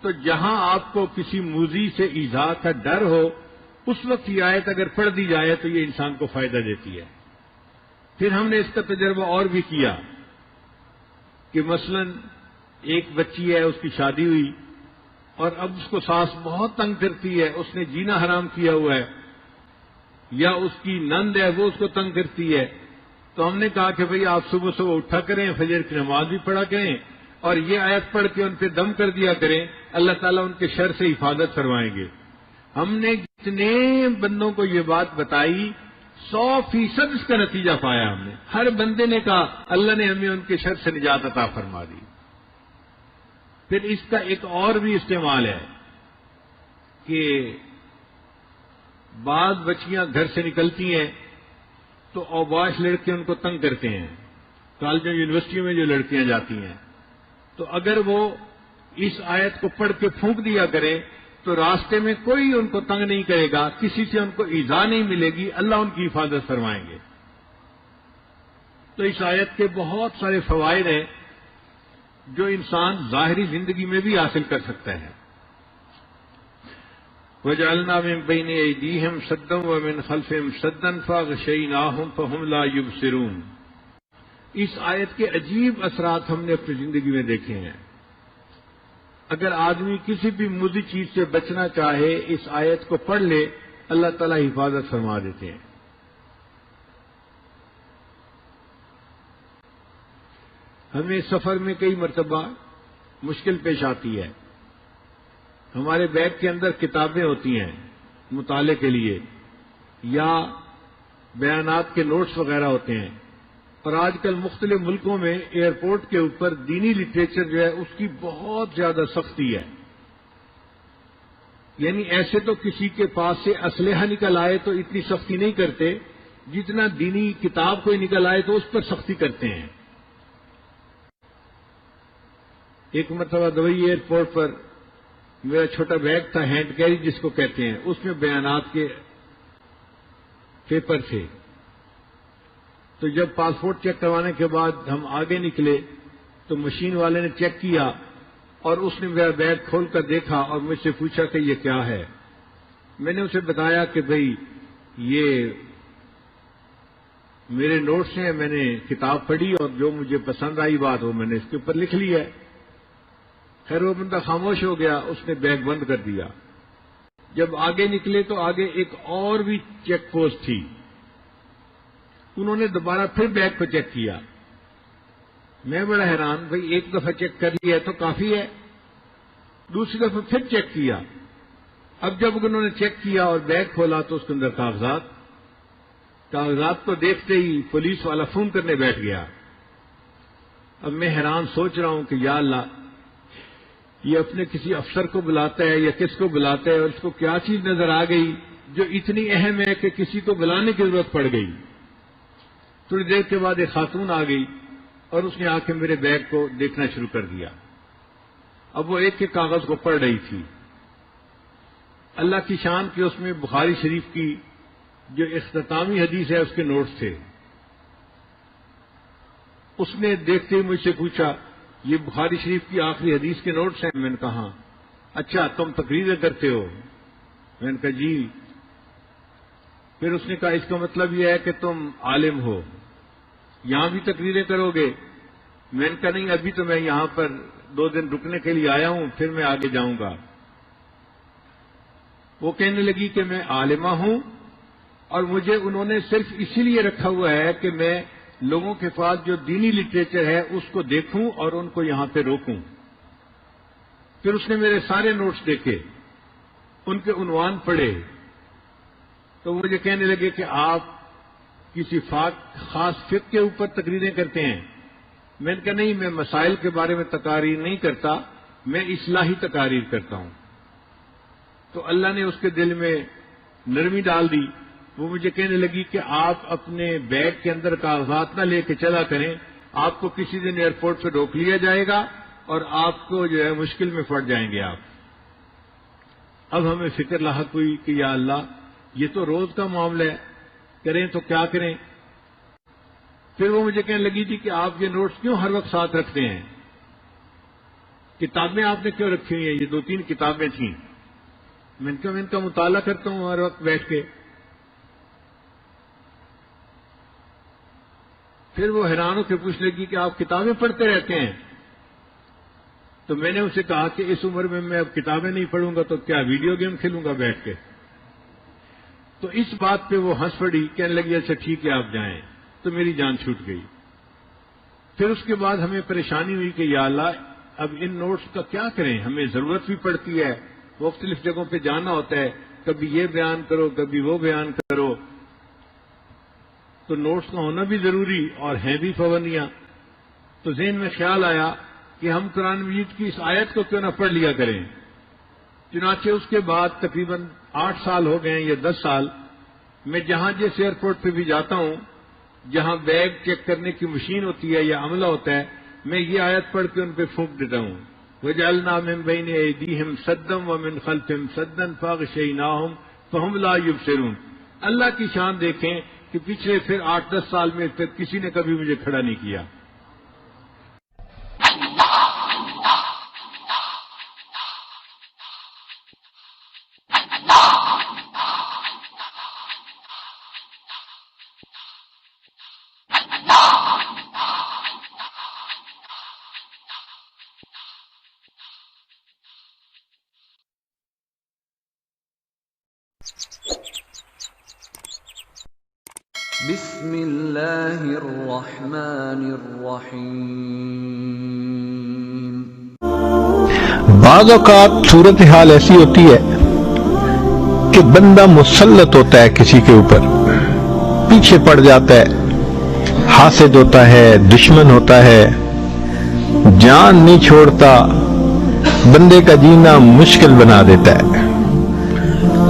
تو جہاں آپ کو کسی موذی سے ایذا کا ڈر ہو اس وقت یہ آیت اگر پڑھ دی جائے تو یہ انسان کو فائدہ دیتی ہے۔ پھر ہم نے اس کا تجربہ اور بھی کیا کہ مثلا ایک بچی ہے، اس کی شادی ہوئی اور اب اس کو ساس بہت تنگ کرتی ہے، اس نے جینا حرام کیا ہوا ہے، یا اس کی نند ہے وہ اس کو تنگ کرتی ہے، تو ہم نے کہا کہ بھئی آپ صبح صبح اٹھا کریں، فجر کی نماز بھی پڑھا کریں اور یہ آیت پڑھ کے ان پہ دم کر دیا کریں، اللہ تعالیٰ ان کے شر سے حفاظت فرمائیں گے۔ ہم نے جتنے بندوں کو یہ بات بتائی 100% اس کا نتیجہ پایا ہم نے، ہر بندے نے کہا اللہ نے ہمیں ان کے شر سے نجات عطا فرما دی۔ پھر اس کا ایک اور بھی استعمال ہے کہ بعض بچیاں گھر سے نکلتی ہیں تو اوباش لڑکے ان کو تنگ کرتے ہیں، کالجوں یونیورسٹیوں میں جو لڑکیاں جاتی ہیں، تو اگر وہ اس آیت کو پڑھ کے پھونک دیا کرے تو راستے میں کوئی ان کو تنگ نہیں کرے گا، کسی سے ان کو ایذا نہیں ملے گی، اللہ ان کی حفاظت فرمائیں گے۔ تو اس آیت کے بہت سارے فوائد ہیں جو انسان ظاہری زندگی میں بھی حاصل کر سکتا ہے۔ وَجَعَلْنَا مِن بَيْنِ أَيْدِيهِمْ سَدًّا وَمِنْ خَلْفِهِمْ سَدًّا فَأَغْشَيْنَاهُمْ فَهُمْ لَا يُبْصِرُونَ۔ اس آیت کے عجیب اثرات ہم نے اپنی زندگی میں دیکھے ہیں۔ اگر آدمی کسی بھی مضر چیز سے بچنا چاہے اس آیت کو پڑھ لے، اللہ تعالیٰ حفاظت فرما دیتے ہیں۔ ہمیں سفر میں کئی مرتبہ مشکل پیش آتی ہے، ہمارے بیگ کے اندر کتابیں ہوتی ہیں مطالعے کے لیے یا بیانات کے نوٹس وغیرہ ہوتے ہیں، اور آج کل مختلف ملکوں میں ایئرپورٹ کے اوپر دینی لٹریچر جو ہے اس کی بہت زیادہ سختی ہے۔ یعنی ایسے تو کسی کے پاس سے اسلحہ نکل آئے تو اتنی سختی نہیں کرتے، جتنا دینی کتاب کوئی نکل آئے تو اس پر سختی کرتے ہیں۔ ایک مرتبہ دبئی ایئرپورٹ پر میرا چھوٹا بیگ تھا، ہینڈ کیری جس کو کہتے ہیں، اس میں بیانات کے پیپر تھے، تو جب پاسپورٹ چیک کروانے کے بعد ہم آگے نکلے تو مشین والے نے چیک کیا اور اس نے میرا بیگ کھول کر دیکھا اور مجھ سے پوچھا کہ یہ کیا ہے۔ میں نے اسے بتایا کہ بھئی یہ میرے نوٹس ہیں، میں نے کتاب پڑھی اور جو مجھے پسند آئی بات وہ میں نے اس کے اوپر لکھ لی ہے۔ خیر وہ بندہ خاموش ہو گیا، اس نے بیگ بند کر دیا۔ جب آگے نکلے تو آگے ایک اور بھی چیک پوسٹ تھی، انہوں نے دوبارہ پھر بیگ کو چیک کیا۔ میں بڑا حیران، بھئی ایک دفعہ چیک کر لیا ہے تو کافی ہے، دوسری دفعہ پھر چیک کیا۔ اب جب انہوں نے چیک کیا اور بیگ کھولا تو اس کے اندر کاغذات کو دیکھتے ہی پولیس والا فون کرنے بیٹھ گیا۔ اب میں حیران سوچ رہا ہوں کہ یا اللہ، یہ اپنے کسی افسر کو بلاتا ہے یا کس کو بلاتا ہے اور اس کو کیا چیز نظر آ گئی جو اتنی اہم ہے کہ کسی کو بلانے کی ضرورت پڑ گئی۔ تھوڑی دیر کے بعد ایک خاتون آ گئی اور اس نے آ کے میرے بیگ کو دیکھنا شروع کر دیا۔ اب وہ ایک ایک کاغذ کو پڑھ رہی تھی۔ اللہ کی شان کہ اس میں بخاری شریف کی جو اختتامی حدیث ہے اس کے نوٹس تھے۔ اس نے دیکھتے ہی مجھ سے پوچھا یہ بخاری شریف کی آخری حدیث کے نوٹس ہیں؟ میں نے کہا اچھا تم تقریریں کرتے ہو؟ میں نے کہا جی۔ پھر اس نے کہا اس کا مطلب یہ ہے کہ تم عالم ہو، یہاں بھی تقریریں کرو گے؟ میں نے کہا نہیں، ابھی تو میں یہاں پر 2 دن رکنے کے لیے آیا ہوں، پھر میں آگے جاؤں گا۔ وہ کہنے لگی کہ میں عالمہ ہوں اور مجھے انہوں نے صرف اسی لیے رکھا ہوا ہے کہ میں لوگوں کے پاس جو دینی لٹریچر ہے اس کو دیکھوں اور ان کو یہاں پہ روکوں۔ پھر اس نے میرے سارے نوٹس دیکھے، ان کے عنوان پڑھے، تو مجھے کہنے لگے کہ آپ کسی خاص فقہ کے اوپر تقریریں کرتے ہیں؟ میں نے کہا نہیں، میں مسائل کے بارے میں تقاریر نہیں کرتا، میں اصلاحی تقاریر کرتا ہوں۔ تو اللہ نے اس کے دل میں نرمی ڈال دی۔ وہ مجھے کہنے لگی کہ آپ اپنے بیگ کے اندر کاغذات نہ لے کے چلا کریں، آپ کو کسی دن ایئرپورٹ پہ روک لیا جائے گا اور آپ کو جو ہے مشکل میں پڑ جائیں گے آپ۔ اب ہمیں فکر لاحق ہوئی کہ یا اللہ، یہ تو روز کا معاملہ ہے، کریں تو کیا کریں؟ پھر وہ مجھے کہنے لگی تھی کہ آپ یہ نوٹس کیوں ہر وقت ساتھ رکھتے ہیں؟ کتابیں آپ نے کیوں رکھی ہوئی ہیں؟ یہ 2-3 کتابیں تھیں. میں ان کا مطالعہ کرتا ہوں ہر وقت بیٹھ کے. پھر وہ حیران ہو کے پوچھ لگی کہ آپ کتابیں پڑھتے رہتے ہیں. تو میں نے اسے کہا کہ اس عمر میں اب کتابیں نہیں پڑھوں گا تو کیا ویڈیو گیم کھیلوں گا بیٹھ کے. تو اس بات پہ وہ ہنس پڑی, کہنے لگی اچھا ٹھیک ہے آپ جائیں. تو میری جان چھوٹ گئی. پھر اس کے بعد ہمیں پریشانی ہوئی کہ یا اللہ اب ان نوٹس کا کیا کریں, ہمیں ضرورت بھی پڑتی ہے, مختلف جگہوں پہ جانا ہوتا ہے, کبھی یہ بیان کرو کبھی وہ بیان کرو, تو نوٹس کا ہونا بھی ضروری اور ہیں بھی پابندیاں. تو ذہن میں خیال آیا کہ ہم قرآن مجید کی اس آیت کو کیوں نہ پڑھ لیا کریں. چنانچہ اس کے بعد تقریباً 8 سال ہو گئے ہیں یا 10 سال, میں جہاں جس ایئرپورٹ پہ بھی جاتا ہوں, جہاں بیگ چیک کرنے کی مشین ہوتی ہے یا عملہ ہوتا ہے, میں یہ آیت پڑھ کے ان پہ پھونک دیتا ہوں, وَجَعَلْنَا مِن بَيْنِ أَيْدِيهِمْ سَدًّا وَمِنْ خَلْفِهِمْ سَدًّا فَأَغْشَيْنَاهُمْ فَهُمْ لَا يُبْصِرُونَ. اللہ کی شان دیکھیں کہ پچھلے پھر 8-10 سال میں پھر کسی نے کبھی مجھے کھڑا نہیں کیا. بسم اللہ الرحمن الرحیم. بعض اوقات صورتحال ایسی ہوتی ہے کہ بندہ مسلط ہوتا ہے کسی کے اوپر, پیچھے پڑ جاتا ہے, حاسد ہوتا ہے, دشمن ہوتا ہے, جان نہیں چھوڑتا, بندے کا جینا مشکل بنا دیتا ہے.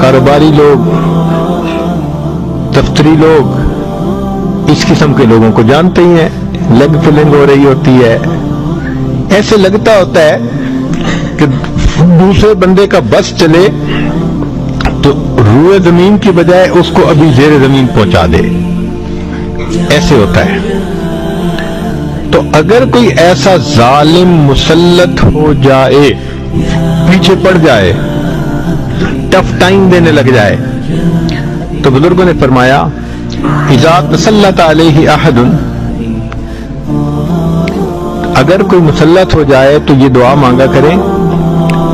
کاروباری لوگ, دفتری لوگ اس قسم کے لوگوں کو جانتے ہی ہیں, لیگ پلنگ ہو رہی ہوتی ہے. ایسے لگتا ہوتا ہے کہ دوسرے بندے کا بس چلے تو روئے زمین کی بجائے اس کو ابھی زیر زمین پہنچا دے, ایسے ہوتا ہے. تو اگر کوئی ایسا ظالم مسلط ہو جائے, پیچھے پڑ جائے, ٹف ٹائم دینے لگ جائے, تو بزرگوں نے فرمایا اذا تسلط علیہ احد, اگر کوئی مسلط ہو جائے تو یہ دعا مانگا کریں,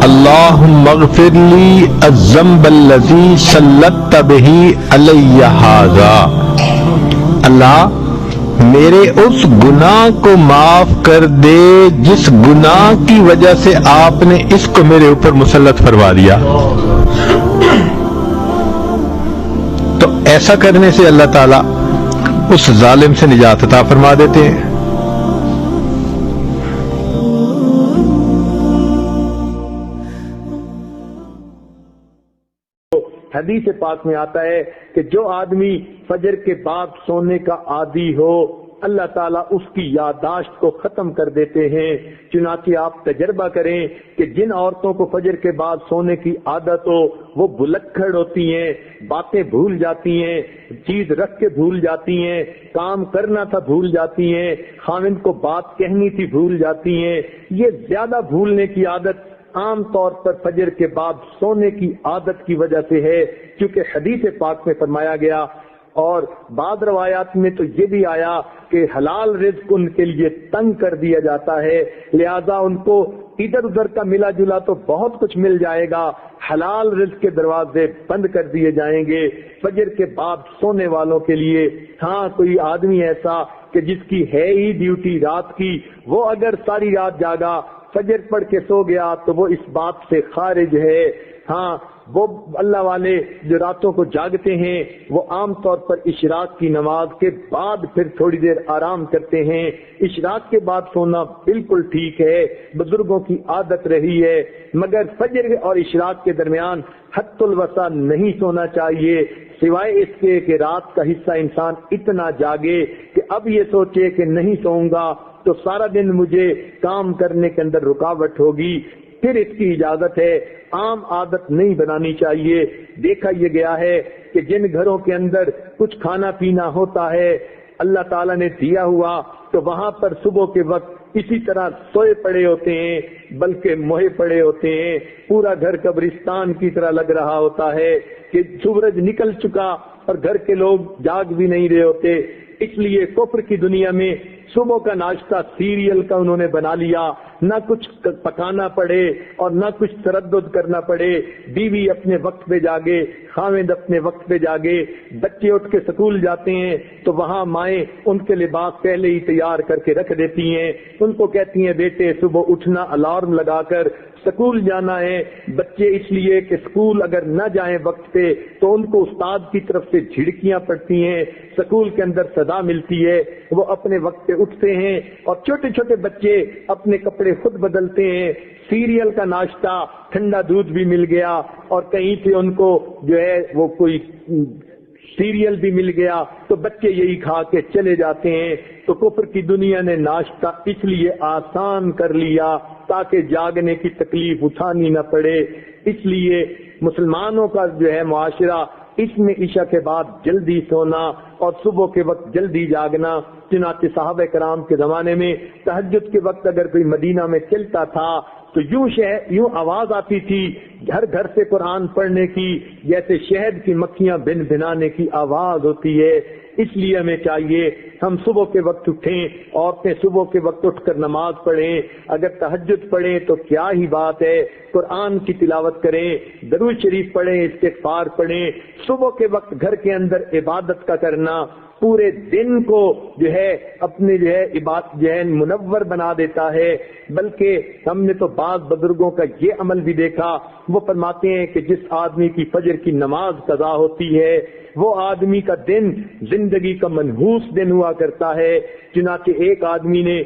اللہم اغفر لی الذنب الذی سلطت بہ علی ھذا, اللہ میرے اس گناہ کو معاف کر دے جس گناہ کی وجہ سے آپ نے اس کو میرے اوپر مسلط فرما دیا. تو ایسا کرنے سے اللہ تعالیٰ اس ظالم سے نجات عطا فرما دیتے ہیں. حدیث پاک میں آتا ہے کہ جو آدمی فجر کے بعد سونے کا عادی ہو, اللہ تعالیٰ اس کی یادداشت کو ختم کر دیتے ہیں. چنانچہ آپ تجربہ کریں کہ جن عورتوں کو فجر کے بعد سونے کی عادت ہو وہ بلکھڑ ہوتی ہیں, باتیں بھول جاتی ہیں, چیز رکھ کے بھول جاتی ہیں, کام کرنا تھا بھول جاتی ہیں, خاوند کو بات کہنی تھی بھول جاتی ہیں. یہ زیادہ بھولنے کی عادت عام طور پر فجر کے بعد سونے کی عادت کی وجہ سے ہے, کیونکہ حدیث پاک میں فرمایا گیا اور بعض روایات میں تو یہ بھی آیا کہ حلال رزق ان کے لیے تنگ کر دیا جاتا ہے, لہذا ان کو ادھر ادھر کا ملا جلا تو بہت کچھ مل جائے گا, حلال رزق کے دروازے بند کر دیے جائیں گے فجر کے بعد سونے والوں کے لیے. ہاں کوئی آدمی ایسا کہ جس کی ہے ہی ڈیوٹی رات کی, وہ اگر ساری رات جاگا فجر پڑھ کے سو گیا تو وہ اس بات سے خارج ہے. ہاں وہ اللہ والے جو راتوں کو جاگتے ہیں وہ عام طور پر اشراق کی نماز کے بعد پھر تھوڑی دیر آرام کرتے ہیں. اشراق کے بعد سونا بالکل ٹھیک ہے, بزرگوں کی عادت رہی ہے, مگر فجر اور اشراق کے درمیان حد الوسع نہیں سونا چاہیے, سوائے اس کے کہ رات کا حصہ انسان اتنا جاگے کہ اب یہ سوچے کہ نہیں سوؤں گا تو سارا دن مجھے کام کرنے کے اندر رکاوٹ ہوگی, پھر اس کی اجازت ہے. عام عادت نہیں بنانی چاہیے. دیکھا یہ گیا ہے کہ جن گھروں کے اندر کچھ کھانا پینا ہوتا ہے اللہ تعالیٰ نے دیا ہوا, تو وہاں پر صبح کے وقت اسی طرح سوئے پڑے ہوتے ہیں بلکہ موہے پڑے ہوتے ہیں، پورا گھر قبرستان کی طرح لگ رہا ہوتا ہے کہ سورج نکل چکا اور گھر کے لوگ جاگ بھی نہیں رہے ہوتے۔ اس لیے کفر کی دنیا میں صبح کا ناشتہ سیریل کا انہوں نے بنا لیا، نہ کچھ پکانا پڑے اور نہ کچھ تردد کرنا پڑے، بیوی اپنے وقت پہ جاگے، خاوند اپنے وقت پہ جاگے، بچے اٹھ کے سکول جاتے ہیں تو وہاں مائیں ان کے لباس پہلے ہی تیار کر کے رکھ دیتی ہیں، ان کو کہتی ہیں بیٹے صبح اٹھنا، الارم لگا کر سکول جانا ہے۔ بچے اس لیے کہ سکول اگر نہ جائیں وقت پہ تو ان کو استاد کی طرف سے جھڑکیاں پڑتی ہیں، سکول کے اندر سزا ملتی ہے، وہ اپنے وقت پہ اٹھتے ہیں اور چھوٹے چھوٹے بچے اپنے کپڑے خود بدلتے ہیں، سیریل کا ناشتہ، ٹھنڈا دودھ بھی مل گیا اور کہیں سے ان کو جو ہے وہ کوئی سیریل بھی مل گیا تو بچے یہی کھا کے چلے جاتے ہیں۔ تو کفر کی دنیا نے ناشتہ اس لیے آسان کر لیا تاکہ جاگنے کی تکلیف اٹھانی نہ پڑے۔ اس لیے مسلمانوں کا جو ہے معاشرہ اس میں عشاء کے بعد جلدی سونا اور صبح کے وقت جلدی جاگنا۔ چنانچہ صحابہ کرام کے زمانے میں تہجد کے وقت اگر کوئی مدینہ میں چلتا تھا تو یوں آواز آتی تھی گھر گھر سے قرآن پڑھنے کی، جیسے شہد کی مکھیاں بن بھنانے کی آواز ہوتی ہے۔ اس لیے ہمیں چاہیے ہم صبح کے وقت اٹھیں، عورتیں صبح کے وقت اٹھ کر نماز پڑھیں، اگر تہجد پڑھیں تو کیا ہی بات ہے، قرآن کی تلاوت کریں، درود شریف پڑھیں، استغفار پڑھیں۔ صبح کے وقت گھر کے اندر عبادت کا کرنا پورے دن کو جو ہے اپنے جو ہے عبادت جو ہے منور بنا دیتا ہے۔ بلکہ ہم نے تو بعض بزرگوں کا یہ عمل بھی دیکھا، وہ فرماتے ہیں کہ جس آدمی کی فجر کی نماز قضا ہوتی ہے وہ آدمی کا دن زندگی کا منحوس دن ہوا کرتا ہے۔ چنانچہ ایک آدمی نے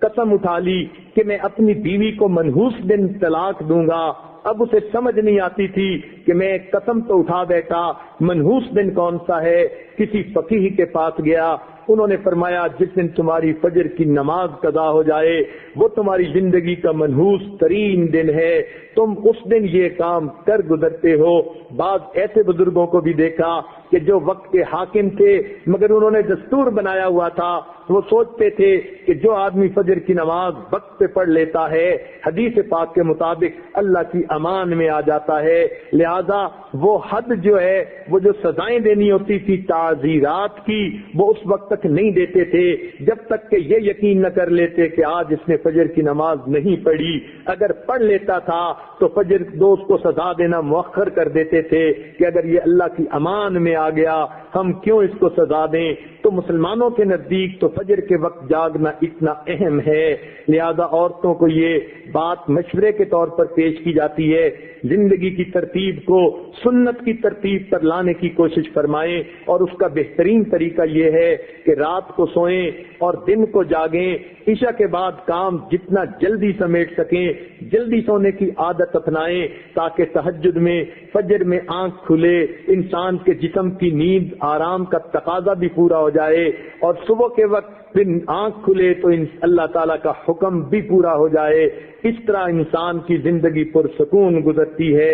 قسم اٹھا لی کہ میں اپنی بیوی کو منحوس دن طلاق دوں گا۔ اب اسے سمجھ نہیں آتی تھی کہ میں قسم تو اٹھا بیٹھا، منحوس دن کون سا ہے؟ کسی فقیہ کے پاس گیا، انہوں نے فرمایا جس دن تمہاری فجر کی نماز قضا ہو جائے وہ تمہاری زندگی کا منحوس ترین دن ہے، تم اس دن یہ کام کر گزرتے ہو۔ بعض ایسے بزرگوں کو بھی دیکھا کہ جو وقت کے حاکم تھے مگر انہوں نے دستور بنایا ہوا تھا، وہ سوچتے تھے کہ جو آدمی فجر کی نماز وقت پہ پڑھ لیتا ہے حدیث پاک کے مطابق اللہ کی امان میں آ جاتا ہے، لہذا وہ حد جو ہے وہ جو سزائیں دینی ہوتی تھی تعزیرات کی وہ اس وقت تک نہیں دیتے تھے جب تک کہ یہ یقین نہ کر لیتے کہ آج اس نے فجر کی نماز نہیں پڑھی۔ اگر پڑھ لیتا تھا تو فجر دوست کو سزا دینا مؤخر کر دیتے تھے کہ اگر یہ اللہ کی امان میں آ گیا ہم کیوں اس کو سزا دیں۔ تو مسلمانوں کے نزدیک تو فجر کے وقت جاگنا اتنا اہم ہے، لہذا عورتوں کو یہ بات مشورے کے طور پر پیش کی جاتی ہے، زندگی کی ترتیب کو سنت کی ترتیب پر لانے کی کوشش فرمائیں، اور اس کا بہترین طریقہ یہ ہے کہ رات کو سوئیں اور دن کو جاگیں، عشاء کے بعد کام جتنا جلدی سمیٹ سکیں جلدی سونے کی عادت اپنائیں تاکہ تہجد میں فجر میں آنکھ کھلے، انسان کے جسم کی نیند آرام کا تقاضا بھی پورا ہو جائے، اور صبح کے وقت پھر آنکھ کھلے تو اللہ تعالیٰ کا حکم بھی پورا ہو جائے۔ اس طرح انسان کی زندگی پرسکون گزرتی ہے۔